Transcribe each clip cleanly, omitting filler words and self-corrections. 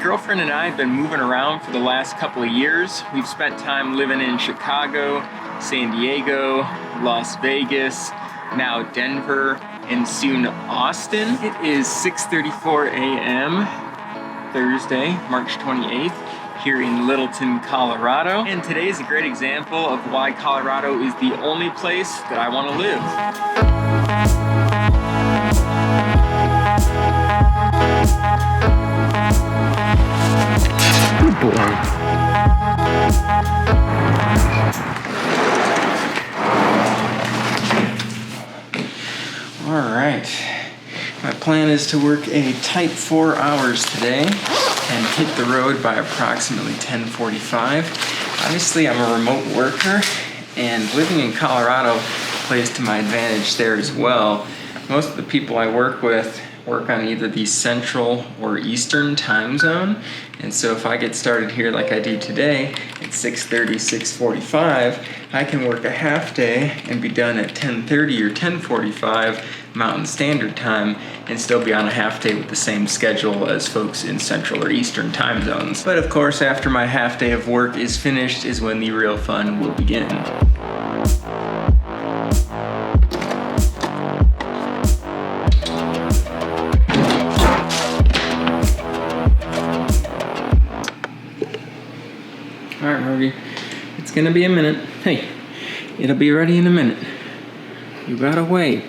girlfriend and I have been moving around for the last couple of years. We've spent time living in Chicago, San Diego, Las Vegas, now Denver, and soon Austin. It is 6:34 a.m. Thursday, March 28th, here in Littleton, Colorado. And today is a great example of why Colorado is the only place that I want to live. Good boy. All right. My plan is to work a tight 4 hours today and hit the road by approximately 10:45. Obviously, I'm a remote worker, and living in Colorado plays to my advantage there as well. Most of the people I work with work on either the central or eastern time zone, and so if I get started here like I do today at 6:30, 6:45, I can work a half day and be done at 10:30 or 10:45 Mountain Standard Time and still be on a half day with the same schedule as folks in central or eastern time zones. But of course, after my half day of work is finished is when the real fun will begin. All right, Rogie, it's gonna be a minute. Hey, it'll be ready in a minute. You gotta wait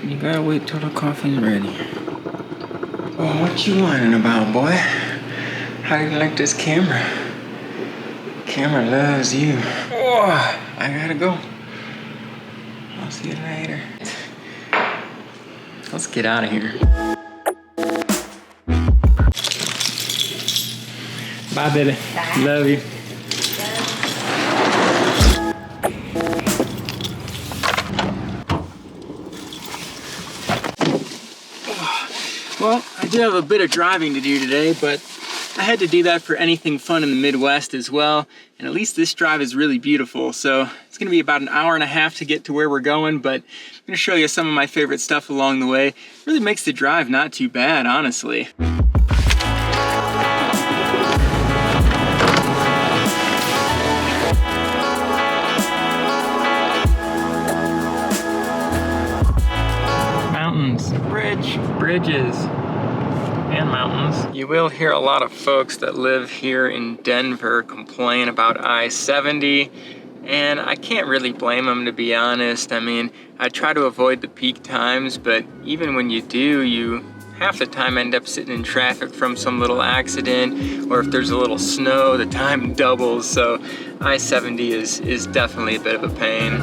till the coffee's ready. Oh, what you whining about, boy? How do you like this camera? Camera loves you. Oh, I gotta go. I'll see you later. Let's get out of here. Bye, baby. Bye. Love you. Well, I do have a bit of driving to do today, but I had to do that for anything fun in the Midwest as well. And at least this drive is really beautiful. So it's gonna be about an hour and a half to get to where we're going, but I'm gonna show you some of my favorite stuff along the way. It really makes the drive not too bad, honestly. Mountains, bridges, and mountains. You will hear a lot of folks that live here in Denver complain about I-70, and I can't really blame them, to be honest. I mean, I try to avoid the peak times, but even when you do, you half the time end up sitting in traffic from some little accident, or if there's a little snow, the time doubles. So I-70 is definitely a bit of a pain.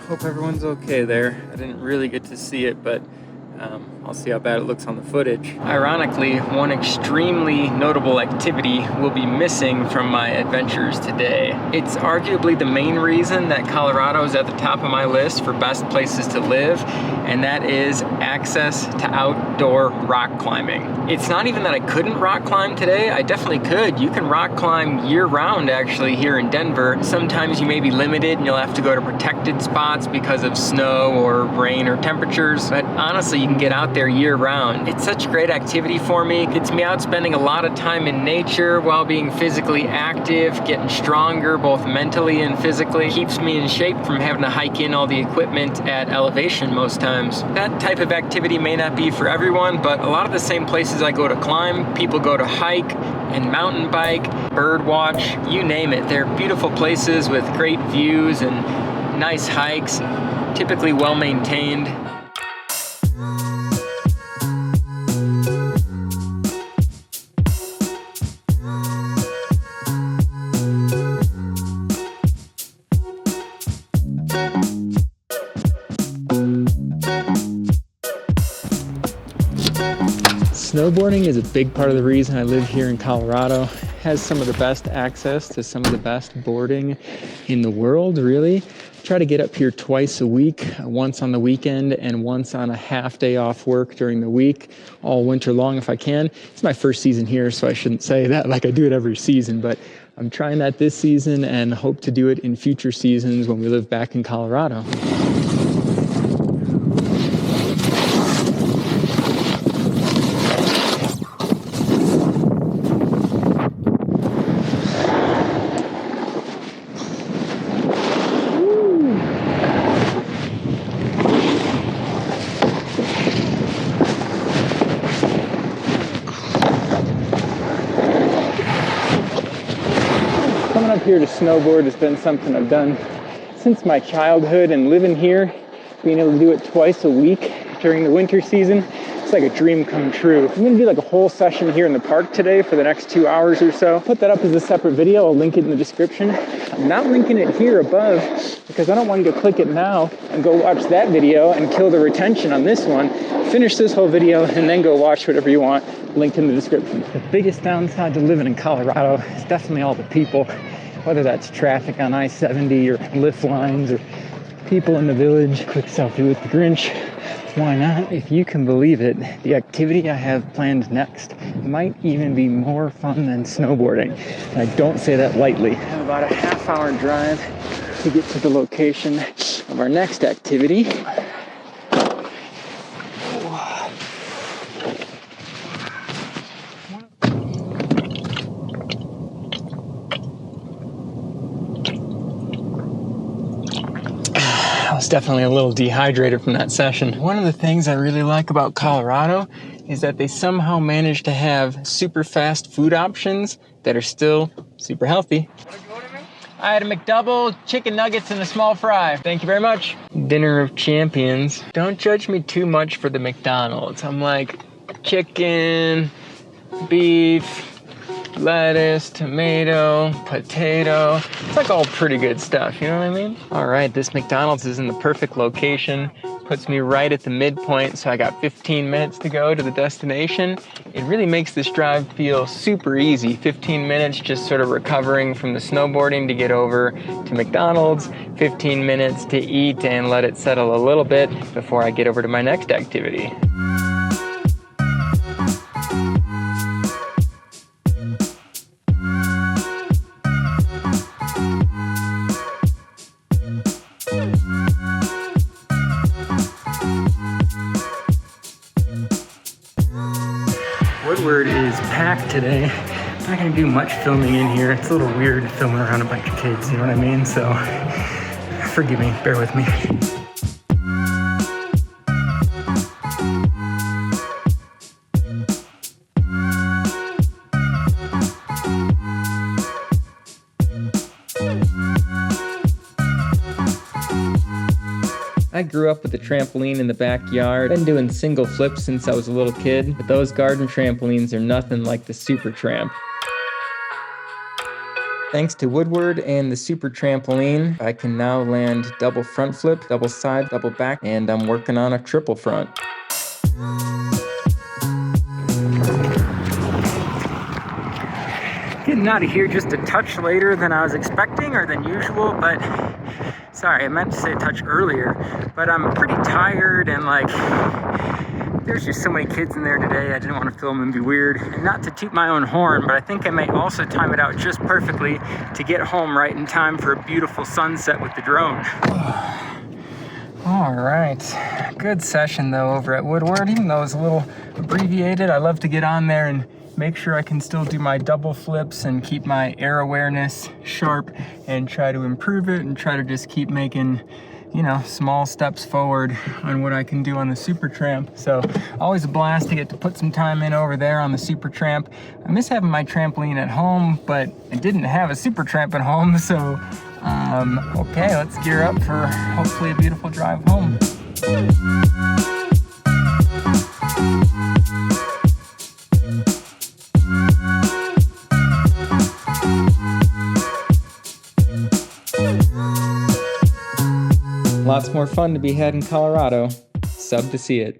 Hope everyone's okay there. I didn't really get to see it, but I'll see how bad it looks on the footage. Ironically, one extremely notable activity will be missing from my adventures today. It's arguably the main reason that Colorado is at the top of my list for best places to live, and that is access to outdoor rock climbing. It's not even that I couldn't rock climb today, I definitely could. You can rock climb year-round actually here in Denver. Sometimes you may be limited and you'll have to go to protected spots because of snow or rain or temperatures, but honestly you can get out there year-round. It's such a great activity for me. It gets me out spending a lot of time in nature while being physically active, getting stronger both mentally and physically. Keeps me in shape from having to hike in all the equipment at elevation most times. That type of activity may not be for everyone, but a lot of the same places I go to climb, people go to hike and mountain bike, bird watch, you name it. They're beautiful places with great views and nice hikes, typically well maintained. Snowboarding is a big part of the reason I live here in Colorado. It has some of the best access to some of the best boarding in the world, really. Try to get up here twice a week, once on the weekend and once on a half day off work during the week, all winter long if I can. It's my first season here, so I shouldn't say that like I do it every season, but I'm trying that this season and hope to do it in future seasons when we live back in Colorado. Coming up here to snowboard has been something I've done since my childhood, and living here, being able to do it twice a week during the winter season, it's like a dream come true. I'm gonna do like a whole session here in the park today for the next 2 hours or so. I'll put that up as a separate video. I'll link it in the description. I'm not linking it here above because I don't want you to click it now and go watch that video and kill the retention on this one. Finish this whole video and then go watch whatever you want. Linked in the description. The biggest downside to living in Colorado is definitely all the people, whether that's traffic on I-70 or lift lines or people in the village. Quick selfie with the Grinch. Why not? If you can believe it, the activity I have planned next might even be more fun than snowboarding. And I don't say that lightly. I have about a half-hour drive to get to the location of our next activity. I was definitely a little dehydrated from that session. One of the things I really like about Colorado is that they somehow manage to have super fast food options that are still super healthy. I had a McDouble, chicken nuggets, and a small fry. Thank you very much. Dinner of champions. Don't judge me too much for the McDonald's. I'm like chicken, beef, lettuce, tomato, potato. It's like all pretty good stuff, you know what I mean? All right, this McDonald's is in the perfect location. Puts me right at the midpoint, so I got 15 minutes to go to the destination. It really makes this drive feel super easy. 15 minutes just sort of recovering from the snowboarding to get over to McDonald's. 15 minutes to eat and let it settle a little bit before I get over to my next activity. Woodward is packed today. I'm not gonna do much filming in here. It's a little weird filming around a bunch of kids, you know what I mean? So forgive me, bear with me. I grew up with a trampoline in the backyard. Been doing single flips since I was a little kid, but those garden trampolines are nothing like the Super Tramp. Thanks to Woodward and the Super Trampoline, I can now land double front flip, double side, double back, and I'm working on a triple front. Getting out of here just a touch later than I was expecting or than usual, but sorry, I meant to say a touch earlier, but I'm pretty tired and like there's just so many kids in there today. I didn't want to film and be weird. And not to toot my own horn, but I think I may also time it out just perfectly to get home right in time for a beautiful sunset with the drone. All right, good session though over at Woodward. Even though it's a little abbreviated, I love to get on there and make sure I can still do my double flips and keep my air awareness sharp and try to improve it and try to just keep making, you know, small steps forward on what I can do on the Super Tramp. So always a blast to get to put some time in over there on the Super Tramp. I miss having my trampoline at home, but I didn't have a Super Tramp at home. So, okay, let's gear up for hopefully a beautiful drive home. Lots more fun to be had in Colorado. Sub to see it.